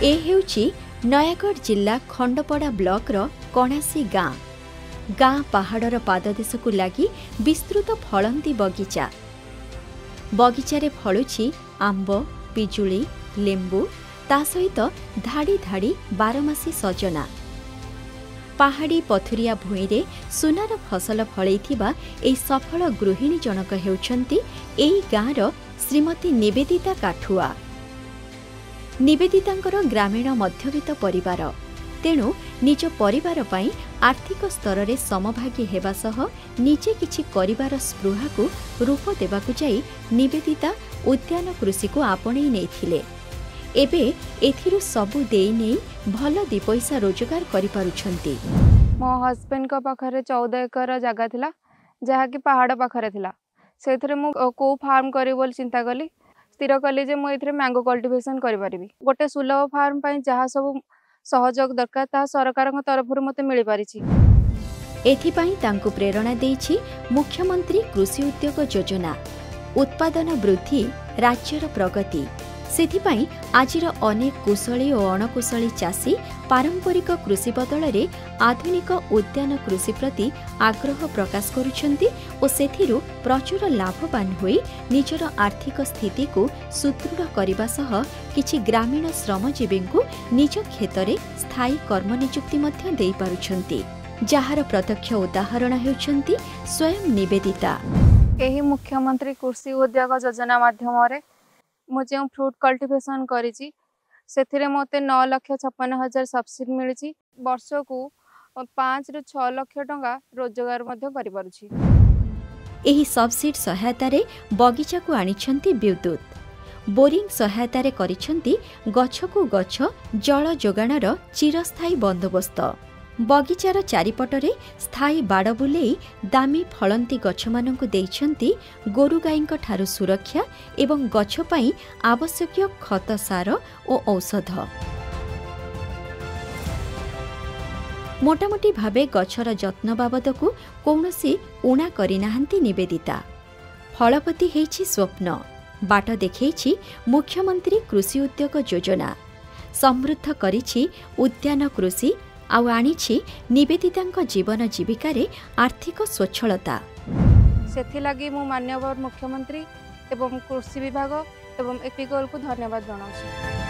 ए हेउची नयागढ़ जिला खंडपड़ा ब्लॉक रो कणासी गाँ। गाँ पहाड़र पाददेश को लगी विस्तृत फलंती बगीचा। बगीचारे फलुछि आंब, पिजुली, लेंबू, ता सहित धाड़ी धाड़ी बारमासी सजना। पहाड़ी पथुरिया भूईरे सुनार फसल फलैथिबा एई सफल गृहिणी जनक हेउछन्ति एई गाँर श्रीमती निवेदिता काठुआ। निवेदितांकर ग्रामीण मध्यवित्त परिवार, तेणु निज परिवार पई आर्थिक स्तर रे समभागी हेबा सह निजे किछि करिवार स्पृहा को रूप देबाकु जाई निवेदिता उद्यान कृषि को आपणै नेथिले। एबे एथिरु सबु देई नै भल दी पैसा रोजगार करि पारुछन्ति। मो हस्बैंड को पाखरे 14 एकर जगह थिला, जहा कि पहाड़ पाखरे थिला। सेथरे मु को फार्म करी बोल चिंता कली। स्थिर कली जे मु एथरे मैंगो कल्टीवेशन करि परिबी। गोटे सुलभ फार्म पई जहा सब सहयोग दरकार ता सरकार तरफ मते मिली पारिछि। एथिपाई तांकु प्रेरणा देइछि मुख्यमंत्री कृषि उद्योग योजना। उत्पादन वृद्धि राज्यर प्रगति, सेथिपाई आजिर अनेक कुशली और अणकुशली चाषी पारंपरिक कृषि बदल रे आधुनिक उद्यान कृषि प्रति आग्रह प्रकाश करुछन्ति और सेथिरु प्रचुर लाभवान होई निजर आर्थिक स्थिति को सुदृढ़ करबा सह किछि ग्रामीण श्रमजीवी को निज क्षेत्र स्थायी कर्म नियुक्ति मध्य देई पारुछन्ति, जहार प्रत्यक्ष उदाहरण हेउछन्ति स्वयं निवेदिता। एही मुख्यमंत्री कृषि उद्योग योजना माध्यम रे मुझे फ्रूट कल्टीवेशन करिछि। सेथिरे मते 9,56,000 सब्सिडी मिलिछि। वर्ष को 5 ରୁ 6 लाख टंका रोजगार मध्य करि पारुछि। एही सब्सिडी सहायता रे बगीचा को आनिछन्ति विद्युत। बोरिंग सहायता रे करिछन्ति गछ को गछ जल जोगाणर चिरस्थायी बंदोबस्त। बगीचार चारिपटरे स्थायी बाड़ बुलेई दामी फलंती गछ मानकु देइछन्ति गोरु गाईंक ठारु सुरक्षा एवं गछ पई आवश्यक खत सार और औषध। मोटामोटी भावे गछर जत्न बाबदकु कौनसी उणा करिनाहांती निवेदिता। फलपति हेछि स्वप्न, बाट देखैछि मुख्यमंत्री कृषि उद्योग योजना। समृद्ध करिछि उद्यान कृषि आउ आनिछि निवेदितांक जीवन जीविकारे आर्थिक स्वच्छलता। सेथिलागी मु माननीय मुख्यमंत्री एवं कृषि विभाग एवं एपिकल को धन्यवाद जनाउछि।